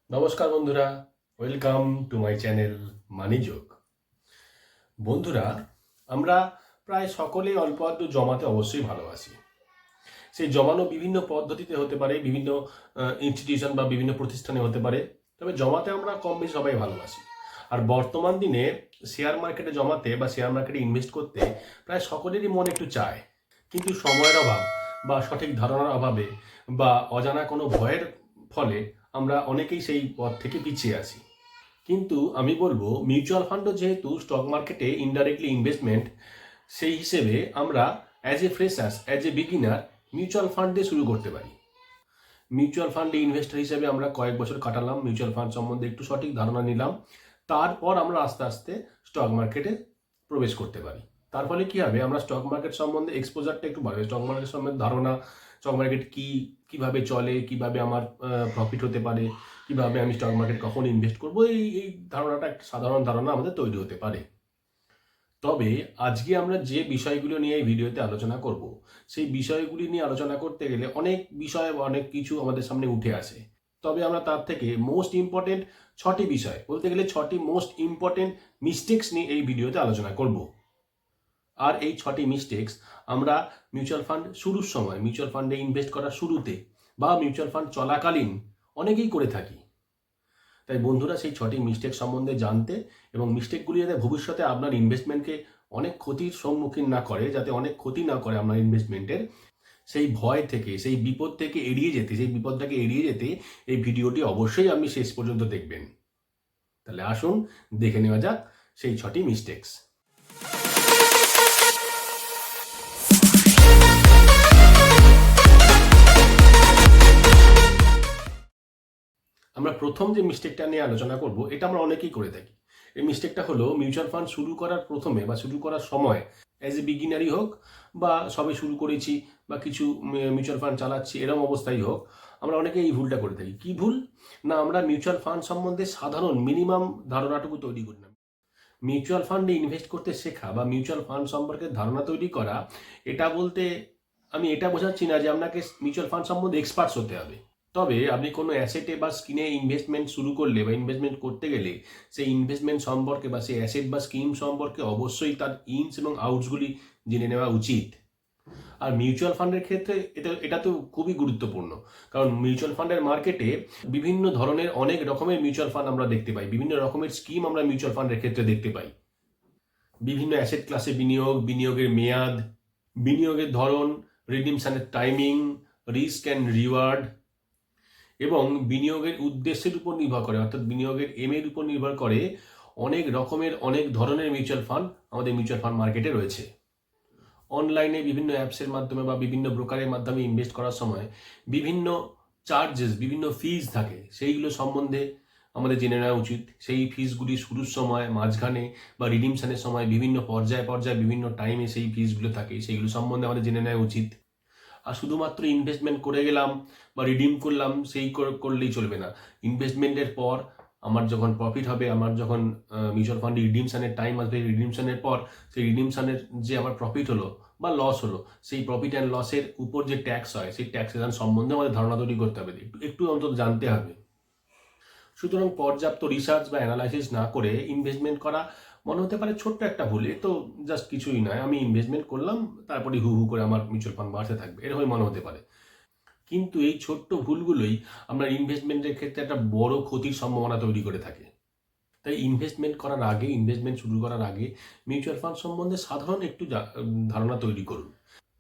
নমস্কার বন্ধুরা, welcome to my channel মানিজোগ। বন্ধুরা, আমরা প্রায় সকলেই অল্প আধটু জমাতে অবশ্যই ভালোবাসি। সেই জমানো বিভিন্ন পদ্ধতিতে হতে পারে, বিভিন্ন ইনস্টিটিউশন বা বিভিন্ন প্রতিষ্ঠানে হতে পারে, তবে জমাতে আমরা কম বেশি সবাই ভালোবাসি। আর বর্তমান দিনে শেয়ার মার্কেটে জমাতে বা শেয়ার মার্কেটে ইনভেস্ট করতে প্রায় সকলেরই মন একটু চায়, কিন্তু সময়ের অভাব বা সঠিক ধারণার অভাবে বা অজানা কোনো ভয়ের ফলে আমরা অনেকেই সেই পথ থেকে পিছিয়ে আসি। কিন্তু আমি বলবো, মিউচুয়াল ফান্ডও যেহেতু স্টক মার্কেটে ইনডাইরেক্টলি ইনভেস্টমেন্ট, সেই হিসেবে আমরা as a freshers, as a beginner mutual fund দিয়ে শুরু করতে পারি। মিউচুয়াল ফান্ডে ইনভেস্টর হিসেবে আমরা কয়েক বছর কাটালাম, মিউচুয়াল ফান্ড সম্বন্ধে একটু সঠিক ধারণা নিলাম, তারপর আমরা আস্তে আস্তে স্টক মার্কেটে প্রবেশ করতে পারি। তার ফলে কী হবে, আমরা স্টক মার্কেট সম্বন্ধে এক্সপোজারটা একটু বাড়বে, স্টক মার্কেট সম্বন্ধে ধারণা, স্টক মার্কেট কীভাবে চলে, কিভাবে আমার প্রফিট হতে পারে, কিভাবে আমি স্টক মার্কেট কখন ইনভেস্ট করবো, এই ধারণাটা একটা সাধারণ ধারণা আমাদের তৈরি হতে পারে। তবে আজকে আমরা যে বিষয়গুলো নিয়ে এই ভিডিওতে আলোচনা করব, সেই বিষয়গুলি নিয়ে আলোচনা করতে গেলে অনেক বিষয় বা অনেক কিছু আমাদের সামনে উঠে আসে। তবে আমরা তার থেকে মোস্ট ইম্পর্টেন্ট 6টি বিষয়, বলতে গেলে 6টি মোস্ট ইম্পর্টেন্ট মিস্টেক্স নিয়ে এই ভিডিওতে আলোচনা করব। আর এই 6টি মিস্টেক্স আমরা মিউচুয়াল ফান্ড শুরুর সময়, মিউচুয়াল ফান্ডে ইনভেস্ট করার শুরুতে বা মিউচুয়াল ফান্ড চলাকালীন অনেকেই করে থাকি। তাই বন্ধুরা, সেই 6টি মিস্টেক সম্বন্ধে জানতে এবং মিস্টেকগুলি যাতে ভবিষ্যতে আপনার ইনভেস্টমেন্টকে অনেক ক্ষতির সম্মুখীন না করে, যাতে অনেক ক্ষতি না করে আপনার ইনভেস্টমেন্টের, সেই ভয় থেকে, সেই বিপদ থেকে এড়িয়ে যেতে, সেই বিপদটাকে এড়িয়ে যেতে এই ভিডিওটি অবশ্যই আপনি শেষ পর্যন্ত দেখবেন। তাহলে আসুন দেখে নেওয়া যাক সেই 6টি মিস্টেক্স। আমরা প্রথম যে মিস্টেকটা নিয়ে আলোচনা করব, এটা আমরা অনেকেই করে থাকি। এই মিস্টেকটা হলো, মিউচুয়াল ফান্ড শুরু করার প্রথমে বা শুরু করার সময়, অ্যাজ এ বিগিনারই হোক বা সবে শুরু করেছি বা কিছু মিউচুয়াল ফান্ড চালাচ্ছি, এরকম অবস্থায় হোক, আমরা অনেকে এই ভুলটা করে থাকি। কি ভুল? না, আমরা মিউচুয়াল ফান্ড সম্বন্ধে সাধারণ মিনিমাম ধারণাটুকু তৈরি করি না। মিউচুয়াল ফান্ডে ইনভেস্ট করতে শেখা বা মিউচুয়াল ফান্ড সম্পর্কে ধারণা তৈরি করা, এটা বলতে আমি এটা বোঝাচ্ছি না যে আপনাকে মিউচুয়াল ফান্ড সম্বন্ধে এক্সপার্টস হতে হবে। তবে আপনি কোনো অ্যাসেটে বা স্কিমে ইনভেস্টমেন্ট শুরু করলে বা ইনভেস্টমেন্ট করতে গেলে সেই ইনভেস্টমেন্ট সম্পর্কে বা সেই অ্যাসেট বা স্কিম সম্পর্কে অবশ্যই তার ইনস এবং আউটসগুলি জেনে নেওয়া উচিত। আর মিউচুয়াল ফান্ডের ক্ষেত্রে এটা তো খুবই গুরুত্বপূর্ণ, কারণ মিউচুয়াল ফান্ডের মার্কেটে বিভিন্ন ধরনের অনেক রকমের মিউচুয়াল ফান্ড আমরা দেখতে পাই, বিভিন্ন রকমের স্কিম আমরা মিউচুয়াল ফান্ডের ক্ষেত্রে দেখতে পাই। বিভিন্ন অ্যাসেট ক্লাসে বিনিয়োগ, বিনিয়োগের মেয়াদ, বিনিয়োগের ধরন, রিডিমশনের টাইমিং, রিস্ক অ্যান্ড রিওয়ার্ড এবং বিনিয়োগের উদ্দেশ্যের উপর নির্ভর করে, অর্থাৎ বিনিয়োগের এর উপর নির্ভর করে অনেক রকমের, অনেক ধরনের মিউচুয়াল ফান্ড আমাদের মিউচুয়াল ফান্ড মার্কেটে রয়েছে। অনলাইনে বিভিন্ন অ্যাপসের মাধ্যমে বা বিভিন্ন ব্রোকারের মাধ্যমে ইনভেস্ট করার সময় বিভিন্ন চার্জেস, বিভিন্ন ফিজ থাকে, সেইগুলো সম্বন্ধে আমাদের জেনে নেওয়া উচিত। সেই ফিজগুলি শুরুর সময়, মাঝখানে বা রিডিমশনের সময় বিভিন্ন পর্যায়ে পর্যায়ে বিভিন্ন টাইমে সেই ফিজগুলো থাকে, সেইগুলো সম্বন্ধে আমাদের জেনে নেওয়া উচিত। আর শুধুমাত্র ইনভেস্টমেন্ট করে গেলাম বা রিডিম করলাম, সেই করলেই চলবে না। ইনভেস্টমেন্টের পর আমার যখন প্রফিট হবে, আমার যখন মিউচুয়াল ফান্ডে রিডিমশনের টাইম আসবে, রিডিমশনের পর সেই রিডিমশনের যে আমার প্রফিট হলো বা লস হলো, সেই প্রফিট অ্যান্ড লসের উপর যে ট্যাক্স হয়, সেই ট্যাক্সেশন সম্বন্ধে আমাদের ধারণা তৈরি করতে হবে, একটু অন্তত জানতে হবে। সুতরাং পর্যাপ্ত রিসার্চ বা অ্যানালাইসিস না করে ইনভেস্টমেন্ট করা মনে হতে পারে ছোট্ট একটা ভুল, এ তো জাস্ট কিছুই নয়, আমি ইনভেস্টমেন্ট করলাম, তারপরে হু হু করে আমার মিউচুয়াল ফান্ড বাড়তে থাকবে, এরকমই মনে হতে পারে। কিন্তু এই ছোট্ট ভুলগুলোই আমরা ইনভেস্টমেন্টের ক্ষেত্রে একটা বড় ক্ষতির সম্ভাবনা তৈরি করে থাকে। তাই ইনভেস্টমেন্ট করার আগে, ইনভেস্টমেন্ট শুরু করার আগে মিউচুয়াল ফান্ড সম্বন্ধে সাধারণ একটু ধারণা তৈরি করুন।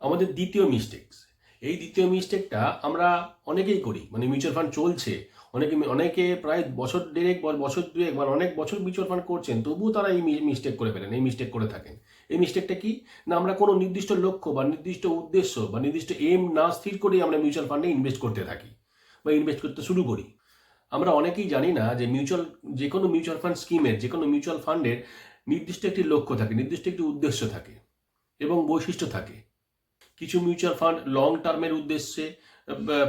আমাদের দ্বিতীয় মিস্টেক্স, এই দ্বিতীয় মিস্টেকটা আমরা অনেকেই করি, মানে মিউচুয়াল ফান্ড চলছে, অনেকে প্রায় বছর দেড়েক বা বছর দুয়েক বা অনেক বছর মিউচুয়াল ফান্ড করছেন, তবুও তারা এই মিস্টেক করে ফেলেন, এই মিস্টেক করে থাকেন। এই মিস্টেকটা কি? না, আমরা কোনো নির্দিষ্ট লক্ষ্য বা নির্দিষ্ট উদ্দেশ্য বা নির্দিষ্ট এম না স্থির করেই আমরা মিউচুয়াল ফান্ডে ইনভেস্ট করতে থাকি বা ইনভেস্ট করতে শুরু করি। আমরা অনেকেই জানি না যে যে কোনো মিউচুয়াল ফান্ড স্কিমের, যে কোনো মিউচুয়াল ফান্ডের নির্দিষ্ট একটি লক্ষ্য থাকে, নির্দিষ্ট একটি উদ্দেশ্য থাকে এবং বৈশিষ্ট্য থাকে। কিছু মিউচুয়াল ফান্ড লং টার্মের উদ্দেশ্যে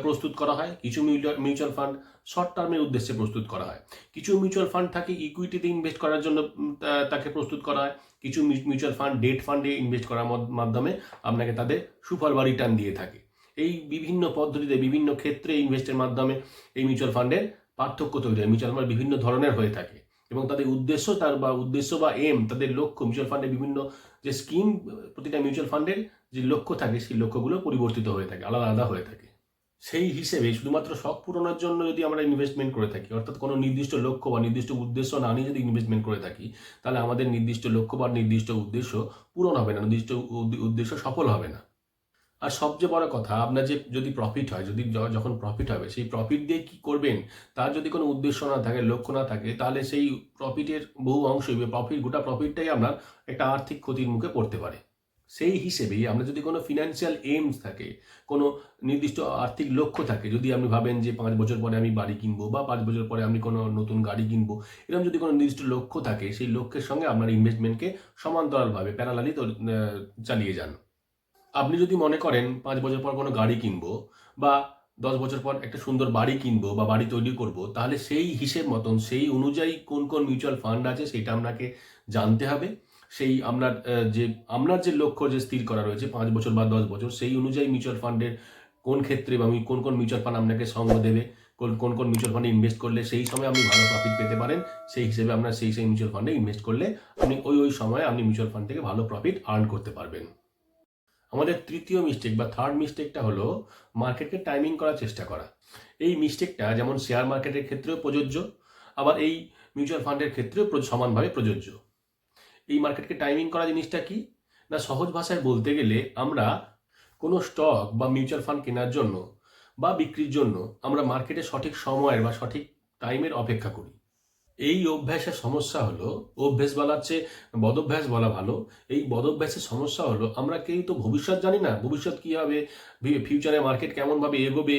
প্রস্তুত করা হয়, কিছু মিউচুয়াল ফান্ড শর্ট টার্মের উদ্দেশ্যে প্রস্তুত করা হয়, কিছু মিউচুয়াল ফান্ড থাকে ইকুইটিতে ইনভেস্ট করার জন্য তাকে প্রস্তুত করা হয়, কিছু মিউচুয়াল ফান্ড ডেট ফান্ডে ইনভেস্ট করার মাধ্যমে আপনাকে তাদের সুফল বা রিটার্ন দিয়ে থাকে। এই বিভিন্ন পদ্ধতিতে, বিভিন্ন ক্ষেত্রে ইনভেস্টের মাধ্যমে এই মিউচুয়াল ফান্ডের পার্থক্য তৈরি হয়। মিউচুয়াল ফান্ড বিভিন্ন ধরনের হয়ে থাকে এবং তাদের উদ্দেশ্য বা এম, তাদের লক্ষ্য, মিউচুয়াল ফান্ডের বিভিন্ন যে স্কিম, প্রতিটা মিউচুয়াল ফান্ডের যে লক্ষ্য থাকে সেই লক্ষ্যগুলো পরিবর্তিত হয়ে থাকে, আলাদা আলাদা হয়ে থাকে। সেই হিসেবে শুধুমাত্র শখ পূরণের জন্য যদি আমরা ইনভেস্টমেন্ট করে থাকি, অর্থাৎ কোনো নির্দিষ্ট লক্ষ্য বা নির্দিষ্ট উদ্দেশ্য না নিয়ে যদি ইনভেস্টমেন্ট করে থাকি, তাহলে আমাদের নির্দিষ্ট লক্ষ্য বা নির্দিষ্ট উদ্দেশ্য পূরণ হবে না, নির্দিষ্ট উদ্দেশ্য সফল হবে না। আর সবচেয়ে বড় কথা, আপনার যে যদি প্রফিট হয়, যখন প্রফিট হবে, সেই প্রফিট দিয়ে কি করবেন তার যদি কোনো উদ্দেশ্য না থাকে, লক্ষ্য না থাকে, তাহলে সেই প্রফিটের বহু অংশই, গোটা প্রফিটটাই আপনার একটা আর্থিক ক্ষতির মুখে পড়তে পারে। সেই হিসেবেই আমরা যদি কোনো ফিনান্সিয়াল এইমস থাকে, কোনো নির্দিষ্ট আর্থিক লক্ষ্য থাকে, যদি আপনি ভাবেন যে 5 বছর পরে আমি বাড়ি কিনবো বা 5 বছর পরে আমি কোনো নতুন গাড়ি কিনবো, এরকম যদি কোনো নির্দিষ্ট লক্ষ্য থাকে, সেই লক্ষ্যের সঙ্গে আপনার ইনভেস্টমেন্টকে সমান্তরালভাবে প্যারালালি চালিয়ে যান। আপনি যদি মনে করেন 5 বছর পর কোনো গাড়ি কিনবো বা 10 বছর পর একটা সুন্দর বাড়ি কিনবো বা বাড়ি তৈরি করব, তাহলে সেই হিসেব মতন, সেই অনুযায়ী কোন কোন মিউচুয়াল ফান্ড আছে সেটা আপনাকে জানতে হবে। সেই আপনার যে লক্ষ্য যে স্থির করা রয়েছে 5 বছর বা 10 বছর, সেই অনুযায়ী মিউচুয়াল ফান্ডের কোন ক্ষেত্রে বা কোন কোন মিউচুয়াল ফান্ড আপনাকে সঙ্গ দেবে, কোন কোন মিউচুয়াল ফান্ডে ইনভেস্ট করলে সেই সময় আপনি ভালো প্রফিট পেতে পারেন, সেই হিসেবে আপনার সেই মিউচুয়াল ফান্ডে ইনভেস্ট করলে আপনি ওই সময় আপনি মিউচুয়াল ফান্ড থেকে ভালো প্রফিট আর্ন করতে পারবেন। আমাদের তৃতীয় মিস্টেক বা থার্ড মিস্টেকটা হলো মার্কেটকে টাইমিং করার চেষ্টা করা। এই মিস্টেকটা যেমন শেয়ার মার্কেটের ক্ষেত্রেও প্রযোজ্য, আবার এই মিউচুয়াল ফান্ডের ক্ষেত্রেও সমানভাবে প্রযোজ্য। এই মার্কেটকে টাইমিং করা জিনিসটা কি না, সহজ ভাষায় বলতে গেলে আমরা কোনো স্টক বা মিউচুয়াল ফান্ড কেনার জন্য বা বিক্রির জন্য আমরা মার্কেটে সঠিক সময়ের বা সঠিক টাইমের অপেক্ষা করি। এই অভ্যাসের সমস্যা হলো, অভ্যেস বলার চেয়ে বদভ্যাস বলা ভালো। এই বদভ্যাসের সমস্যা হলো আমরা কেউ তো ভবিষ্যৎ জানি না, ভবিষ্যৎ কী হবে, ফিউচারে মার্কেট কেমনভাবে এগোবে,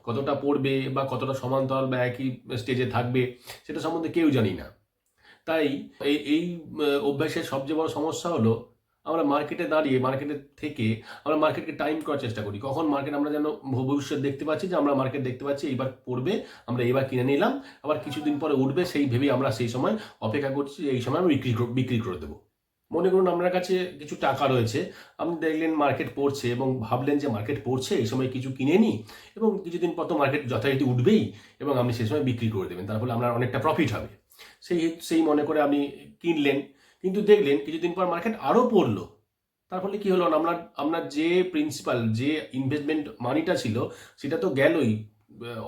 কতটা পড়বে বা কতটা সমান্তরাল বা একই স্টেজে থাকবে, সেটা সম্বন্ধে কেউ জানি না। তাই এই অভ্যাসের সবচেয়ে বড় সমস্যা হলো আমরা মার্কেটে থেকে আমরা মার্কেটকে টাইম করার চেষ্টা করি। কখন মার্কেট আমরা যেন ভবিষ্যৎ দেখতে পাচ্ছি, যে আমরা মার্কেট দেখতে পাচ্ছি এইবার পড়বে, আমরা এবার কিনে নিলাম, আবার কিছুদিন পরে উঠবে, সেই ভেবেই আমরা সেই সময় অপেক্ষা করছি, এই সময় আমি বিক্রি করে দেবো। মনে করুন আপনার কাছে কিছু টাকা রয়েছে, আপনি দেখলেন মার্কেট পড়ছে এবং ভাবলেন যে মার্কেট পড়ছে, এই সময় কিছু কিনে নিই, এবং কিছুদিন পর তো মার্কেট যথারীতি উঠবেই এবং আপনি সেই সময় বিক্রি করে দেবেন, তার ফলে আপনার অনেকটা প্রফিট হবে। সেই মনে করে আপনি কিনলেন, কিন্তু দেখলেন কিছুদিন পর মার্কেট আরও পড়লো, তার ফলে কি হলো, আপনার যে প্রিন্সিপাল, যে ইনভেস্টমেন্ট মানিটা ছিল, সেটা তো গেলই,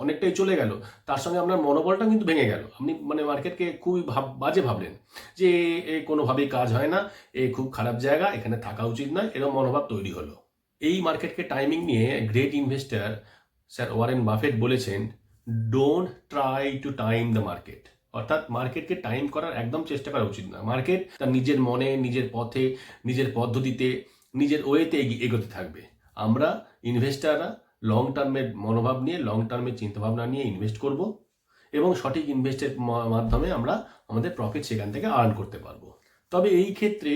অনেকটাই চলে গেল, তার সঙ্গে আপনার মনোবলটা কিন্তু ভেঙে গেল। আপনি মার্কেটকে খুবই বাজে ভাবলেন যে এ কোনোভাবেই কাজ হয় না, এ খুব খারাপ জায়গা, এখানে থাকা উচিত নয়, এরকম মনোভাব তৈরি হলো। এই মার্কেটকে টাইমিং নিয়ে great investor sir Warren Buffett বলেছেন, don't try to time the market. অর্থাৎ মার্কেটকে টাইম করার একদম চেষ্টা করা উচিত না। মার্কেট তার নিজের মনে, নিজের পথে, নিজের পদ্ধতিতে, নিজের ওয়েতে এগোতে থাকবে। আমরা ইনভেস্টাররা লং টার্মের মনোভাব নিয়ে, লং টার্মের চিন্তাভাবনা নিয়ে ইনভেস্ট করব এবং সঠিক ইনভেস্টের মাধ্যমে আমরা আমাদের প্রফিট সেখান থেকে আর্ন করতে পারবো। তবে এই ক্ষেত্রে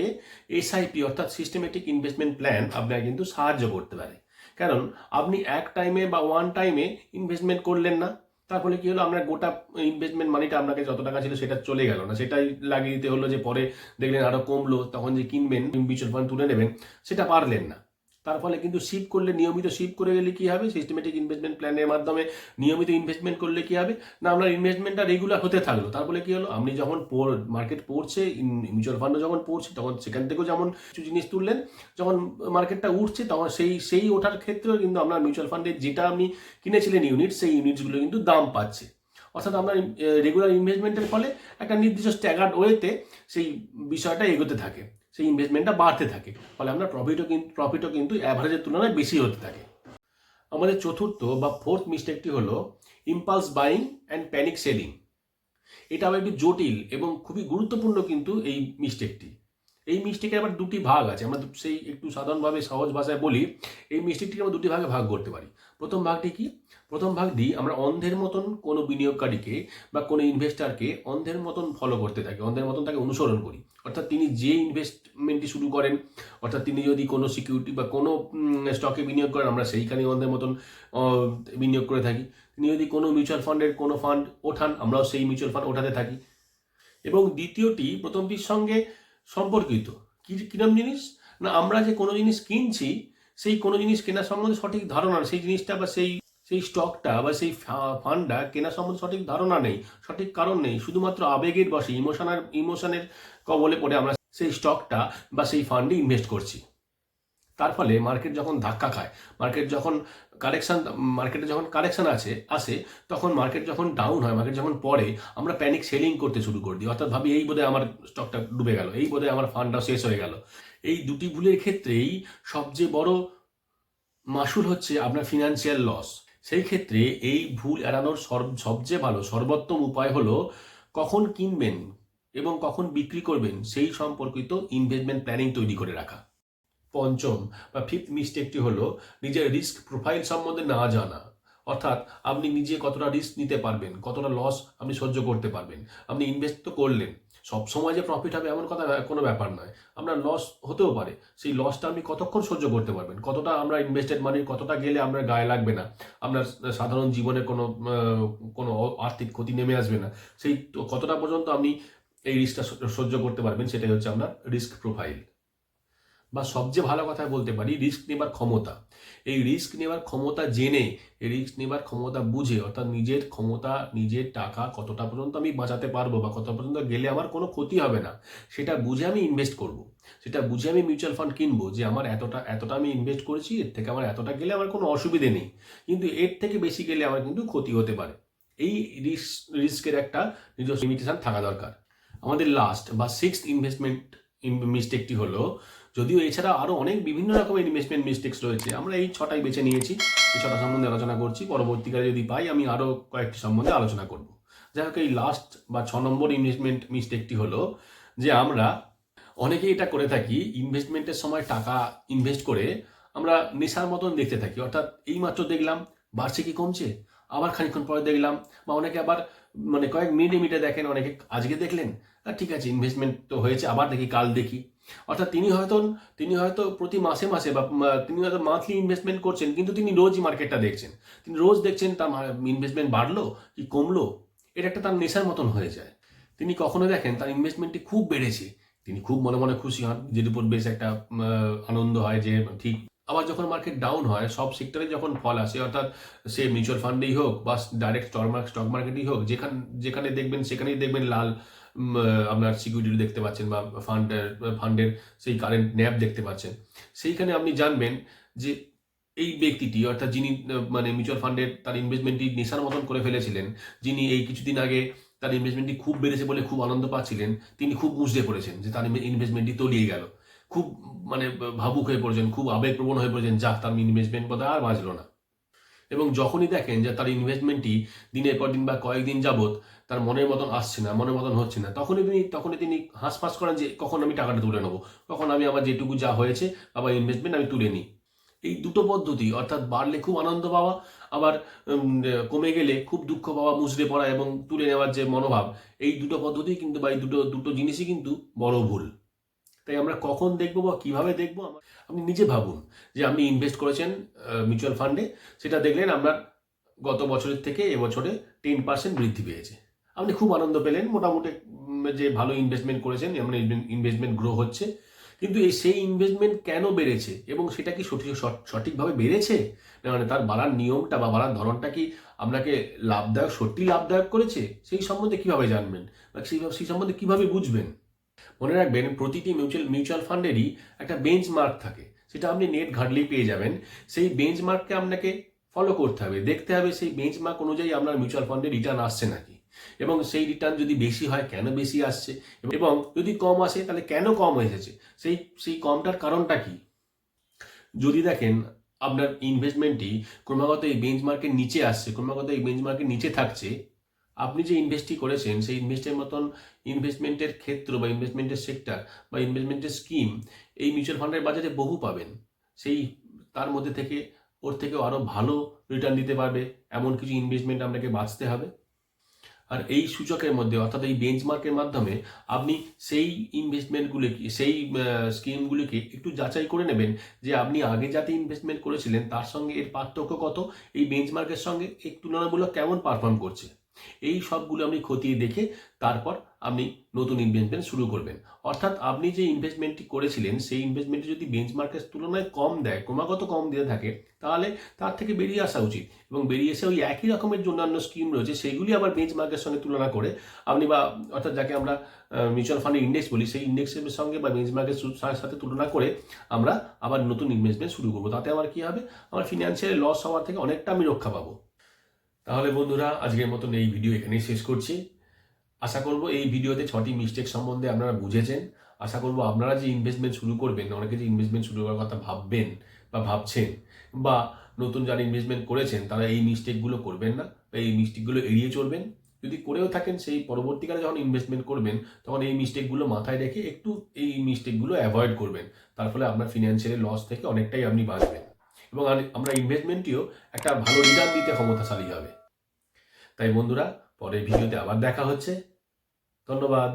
এসআইপি অর্থাৎ সিস্টেমেটিক ইনভেস্টমেন্ট প্ল্যান আপনাকে কিন্তু সাহায্য করতে পারে। কারণ আপনি এক টাইমে বা ওয়ান টাইমে ইনভেস্টমেন্ট করলেন না, তার ফলে কি হলো, আপনার গোটা ইনভেস্টমেন্ট মানিটা আপনাকে যত টাকা ছিল সেটা চলে গেল না, সেটাই লাগিয়ে দিতে হলো, যে পরে দেখলেন আরও কমলো, তখন যে কিনবেন, মিউচুয়াল ফান্ড তুলে নেবেন, সেটা পারলেন না। তার ফলে কিন্তু নিয়মিত শিফট করে গেলে কি হবে, সিস্টেমেটিক ইনভেস্টমেন্ট প্ল্যানের মাধ্যমে নিয়মিত ইনভেস্টমেন্ট করলে কি হবে না, আপনার ইনভেস্টমেন্টটা রেগুলার হতে থাকলো। তার ফলে কি হলো, আপনি যখন মার্কেট পড়ছে, মিউচুয়াল ফান্ডও যখন পড়ছে, তখন সেখান থেকেও যেমন কিছু জিনিস তুললেন, যখন মার্কেটটা উঠছে তখন সেই ওঠার ক্ষেত্রেও কিন্তু আপনার মিউচুয়াল ফান্ডে যেটা আপনি কিনেছিলেন ইউনিট, সেই ইউনিটসগুলো কিন্তু দাম পাচ্ছে। অর্থাৎ আপনার রেগুলার ইনভেস্টমেন্টের ফলে একটা নির্দিষ্ট স্ট্যাগার্ড ওয়েতে সেই বিষয়টা এগোতে থাকে, সেই ইনভেস্টমেন্টটা বাড়তে থাকে, ফলে আপনার প্রফিটও কিন্তু অ্যাভারেজের তুলনায় বেশি হতে থাকে। আমাদের চতুর্থ বা ফোর্থ মিস্টেকটি হলো impulse buying and panic selling. এটা আবার একটু জটিল এবং খুবই গুরুত্বপূর্ণ কিন্তু এই মিস্টেকটি। এই মিস্টেকের আবার দুটি ভাগ আছে, আমরা সেই একটু সাধারণভাবে সহজ ভাষায় বলি, এই মিস্টেকটিকে আমরা দুটি ভাগে ভাগ করতে পারি। প্রথম ভাগটি কি? প্রথম ভাগটি আমরা অন্ধের মতন কোনো বিনিয়োগকারীকে বা কোনো ইনভেস্টারকে অন্ধের মতন ফলো করতে থাকি, অন্ধের মতন তাকে অনুসরণ করি। অর্থাৎ তিনি যে ইনভেস্টমেন্টটি শুরু করেন, অর্থাৎ তিনি যদি কোনো সিকিউরিটি বা কোনো স্টকে বিনিয়োগ করেন, আমরা সেইখানে অন্ধের মতন বিনিয়োগ করে থাকি। তিনি যদি কোনো মিউচুয়াল ফান্ডের কোনো ফান্ড ওঠান, আমরাও সেই মিউচুয়াল ফান্ড ওঠাতে থাকি। এবং দ্বিতীয়টি প্রথমটির সঙ্গে সম্পর্কিত। কিরম জিনিস না, আমরা যে কোনো জিনিস কিনছি, সেই কোনো জিনিস কেনার সম্বন্ধে সঠিক ধারণা, সেই জিনিসটা বা সেই স্টকটা বা সেই ফান্ডটা কেনা সম্বন্ধে সঠিক ধারণা নেই, সঠিক কারণ নেই, শুধুমাত্র আবেগের বশে ইমোশনের কবলে পড়ে আমরা সেই স্টকটা বা সেই ফান্ডে ইনভেস্ট করছি। তার ফলে মার্কেট যখন ধাক্কা খায়, মার্কেটে যখন কারেকশন আসে, তখন মার্কেট যখন ডাউন হয়, মার্কেট যখন পড়ে, আমরা প্যানিক সেলিং করতে শুরু করে দিই। অর্থাৎ ভাবি এই বোধহয় আমার স্টকটা ডুবে গেল, এই বোধহয় আমার ফান্ডটা শেষ হয়ে গেল। এই দুটি ভুলের ক্ষেত্রেই সবচেয়ে বড় মাসুল হচ্ছে আপনার ফিনান্সিয়াল লস। সেই ক্ষেত্রে এই ভুল এড়ানোর সবচেয়ে ভালো সর্বোত্তম উপায় হলো কখন কিনবেন এবং কখন বিক্রি করবেন সেই সম্পর্কিত ইনভেস্টমেন্ট প্ল্যানিং তৈরি করে রাখা। পঞ্চম বা ফিফথ মিস্টেকটি হলো নিজের রিস্ক প্রোফাইল সম্বন্ধে না জানা। অর্থাৎ আপনি নিজে কতটা রিস্ক নিতে পারবেন, কতটা লস আপনি সহ্য করতে পারবেন। আপনি ইনভেস্ট তো করলেন, সবসময় যে প্রফিট হবে এমন কোনো ব্যাপার নয়। আপনার লস হতেও পারে, সেই লসটা আপনি কতক্ষণ সহ্য করতে পারবেন, কতটা আমরা ইনভেস্টেড মানি কতটা গেলে আপনার গায়ে লাগবে না, আপনার সাধারণ জীবনে কোনো আর্থিক ক্ষতি নেমে আসবে না, সেই কতটা পর্যন্ত আপনি এই রিস্কটা সহ্য করতে পারবেন, সেটাই হচ্ছে আপনার রিস্ক প্রোফাইল। বা সবচেয়ে ভালো কথা বলতে পারি রিস্ক নেবার ক্ষমতা। এই রিস্ক নেবার ক্ষমতা জেনে, এই রিস্ক নেবার ক্ষমতা বুঝে, অর্থাৎ নিজের ক্ষমতা, নিজের টাকা কতটা পর্যন্ত আমি বাঁচাতে পারবো বা কত পর্যন্ত গেলে আমার কোনো ক্ষতি হবে না, সেটা বুঝে আমি ইনভেস্ট করব। সেটা বুঝে আমি মিউচুয়াল ফান্ড কিনবো যে আমার এতটা আমি ইনভেস্ট করেছি, এর থেকে আমার এতটা গেলে আমার কোনো অসুবিধে নেই, কিন্তু এর থেকে বেশি গেলে আমার কিন্তু ক্ষতি হতে পারে। এই রিস্কের একটা নিজস্ব লিমিটেশন থাকা দরকার। আমাদের লাস্ট বা সিক্সথ ইনভেস্টমেন্ট মিস্টেকটি হলো, যদিও এছাড়া আরও অনেক বিভিন্ন রকমের ইনভেস্টমেন্ট মিস্টেক্স রয়েছে, আমরা এই ছটাই বেছে নিয়েছি, এই ছটা সম্বন্ধে আলোচনা করছি। পরবর্তীকালে যদি পাই আমি আরও কয়েকটি সম্বন্ধে আলোচনা করব। যাই হোক, এই লাস্ট বা 6 নম্বর ইনভেস্টমেন্ট মিস্টেকটি হলো যে আমরা অনেকেই এটা করে থাকি, ইনভেস্টমেন্টের সময় টাকা ইনভেস্ট করে আমরা নেশার মতন দেখতে থাকি। অর্থাৎ এইমাত্র দেখলাম বাড়ছে কি কমছে, আবার খানিকক্ষণ পরে দেখলাম, বা অনেকে আবার কয়েক মিনিটে দেখেন, অনেকে আজকে দেখলেন ঠিক আছে ইনভেস্টমেন্ট তো হয়েছে, আবার দেখি কাল দেখি। অর্থাৎ তিনি হয়তো প্রতি মাসে মাসে বা তিনি হয়তো মান্থলি ইনভেস্টমেন্ট করছেন, কিন্তু তিনি রোজই মার্কেটটা দেখছেন, তিনি রোজ দেখছেন তার ইনভেস্টমেন্ট বাড়লো কি কমলো, এটা একটা তার নেশার মতন হয়ে যায়। তিনি কখনো দেখেন তার ইনভেস্টমেন্টটি খুব বেড়েছে, তিনি খুব মনে মনে খুশি হন, যের উপর বেশ একটা আনন্দ হয় যে ঠিক। আবার যখন মার্কেট ডাউন হয়, সব সেক্টরে যখন ফল আসে, অর্থাৎ সে মিউচুয়াল ফান্ডেই হোক বা ডাইরেক্ট স্টক মার্কেটেই হোক, যেখানে দেখবেন সেখানেই দেখবেন লাল আপনার সিকিউরিটি দেখতে পাচ্ছেন বা ফান্ডের সেই কারেন্ট ন্যাব দেখতে পাচ্ছেন, সেইখানে আপনি জানবেন যে এই ব্যক্তিটি, অর্থাৎ যিনি মিউচুয়াল ফান্ডের তার ইনভেস্টমেন্টটি নেশার মতন করে ফেলেছিলেন, যিনি এই কিছুদিন আগে তার ইনভেস্টমেন্টটি খুব বেড়েছে বলে খুব আনন্দ পাচ্ছিলেন, তিনি খুব বুঝতে পড়েছেন যে তার ইনভেস্টমেন্টটি তলিয়ে গেল, খুব ভাবুক হয়ে পড়েছেন, খুব আবেগপ্রবণ হয়ে পড়েছেন, যাক তার ইনভেস্টমেন্ট বোধহয় আর বাঁচল না। এবং যখনই দেখেন যে তার ইনভেস্টমেন্টটি দিনের পর দিন বা কয়েকদিন যাবৎ তার মনের মতন আসছে না, মনের মতন হচ্ছে না, তখনই তিনি হাঁসফাঁস করেন যে কখন আমি টাকাটা তুলে নেবো, কখন আমি আমার যেটুকু যা হয়েছে আবার ইনভেস্টমেন্ট আমি তুলে নিই। এই দুটো পদ্ধতি, অর্থাৎ বাড়লে খুব আনন্দ পাওয়া, আবার কমে গেলে খুব দুঃখ পাওয়া, মুচড়ে পড়া এবং তুলে নেওয়ার যে মনোভাব, এই দুটো পদ্ধতি কিন্তু বা এই দুটো জিনিসই কিন্তু বড় ভুল। তাই আমরা কখন দেখবো বা কিভাবে দেখবো, আপনি নিজে ভাবুন যে আপনি ইনভেস্ট করেছেন মিউচুয়াল ফান্ডে, সেটা দেখলেন আপনার গত বছরের থেকে এবছরে 10% বৃদ্ধি পেয়েছে, আপনি খুব আনন্দ পেলেন, মোটামুটি যে ভালো ইনভেস্টমেন্ট করেছেন, এমন ইনভেস্টমেন্ট গ্রো হচ্ছে, কিন্তু সেই ইনভেস্টমেন্ট কেন বেড়েছে এবং সেটা কি সঠিকভাবে বেড়েছে, তার বাড়ার নিয়মটা বা বাড়ার ধরনটা কি আপনাকে সত্যি লাভদায়ক করেছে, সেই সম্বন্ধে কিভাবে জানবেন বা সেই সম্বন্ধে কিভাবে বুঝবেন। মনে রাখবেন, প্রতিটি মিউচুয়াল ফান্ডেরই একটা বেঞ্চমার্ক থাকে, সেটা আপনি নেট ঘাঁটলেই পেয়ে যাবেন। সেই বেঞ্চমার্ককে আপনাকে ফলো করতে হবে, দেখতে হবে সেই বেঞ্চমার্ক অনুযায়ী আপনার মিউচুয়াল ফান্ডে রিটার্ন আসছে নাকি, এবং সেই রিটার্ন যদি বেশি হয় কেন বেশি আসছে, এবং যদি কম আসে তাহলে কেন কম এসেছে, সেই কমটার কারণটা কি। যদি দেখেন আপনার ইনভেস্টমেন্টটি ক্রমাগত এই বেঞ্চমার্কের নিচে আসছে, ক্রমাগত এই বেঞ্চমার্কের নিচে থাকছে, আপনি যে ইনভেস্টটি করেছেন সেই ইনভেস্টমেন্টের ক্ষেত্র বা ইনভেস্টমেন্টের সেক্টর বা ইনভেস্টমেন্টের স্কিম এই মিউচুয়াল ফান্ডের বাজারে বহু পাবেন, তার মধ্যে থেকে ওর থেকেও আরও ভালো রিটার্ন দিতে পারবে এমন কিছু ইনভেস্টমেন্ট আপনাকে বাঁচতে হবে। আর এই সূচকের মধ্যে, অর্থাৎ এই বেঞ্চমার্কের মাধ্যমে আপনি সেই সেই স্কিমগুলিকে একটু যাচাই করে নেবেন যে আপনি আগে যাতে ইনভেস্টমেন্ট করেছিলেন তার সঙ্গে এর পার্থক্য কত, এই বেঞ্চমার্কের সঙ্গে এই তুলনামূলক কেমন পারফর্ম করছে। এই সবগুলো আপনি খতিয়ে দেখে তারপর আপনি নতুন ইনভেস্টমেন্ট শুরু করবেন। অর্থাৎ আপনি যে ইনভেস্টমেন্টটি করেছিলেন সেই ইনভেস্টমেন্টটি যদি বেঞ্চমার্কের তুলনায় কম দেয়, ক্রমাগত কম দিয়ে থাকে, তাহলে তার থেকে বেরিয়ে আসা উচিত এবং বেরিয়ে এসে ওই একই রকমের যে অন্যান্য স্কিম রয়েছে সেগুলি আবার বেঞ্চমার্কের সঙ্গে তুলনা করে আপনি বা অর্থাৎ যাকে আমরা মিউচুয়াল ফান্ডের ইন্ডেক্স বলি সেই ইন্ডেক্সের সঙ্গে বা বেঞ্চমার্কের সাথে তুলনা করে আমরা আবার নতুন ইনভেস্টমেন্ট শুরু করবো। তাতে আমার কী হবে, আমার ফিনান্সিয়ালি লস হওয়ার থেকে অনেকটা আমি রক্ষা পাবো। তাহলে বন্ধুরা, আজকের মতন এই ভিডিও এখানেই শেষ করছি। আশা করব এই ভিডিওতে 6টি মিস্টেক সম্বন্ধে আপনারা বুঝেছেন। আশা করব আপনারা যে ইনভেস্টমেন্ট শুরু করবেন, অনেকে যে ইনভেস্টমেন্ট শুরু করার কথা ভাববেন বা ভাবছেন, বা নতুন যারা ইনভেস্টমেন্ট করেছেন তারা এই মিস্টেকগুলো করবেন না বা এই মিস্টেকগুলো এড়িয়ে চলবেন। যদি করেও থাকেন সেই পরবর্তীকালে যখন ইনভেস্টমেন্ট করবেন তখন এই মিস্টেকগুলো মাথায় রেখে একটু এই মিস্টেকগুলো অ্যাভয়েড করবেন। তার ফলে আপনার ফিনান্সিয়ালি লস থেকে অনেকটাই আপনি বাঁচবেন এবং আমরা ইনভেস্টমেন্টটিও একটা ভালো রিটার্ন দিতে ক্ষমতাশালী হবে। তাই বন্ধুরা, পরের ভিডিওতে আবার দেখা হচ্ছে। ধন্যবাদ।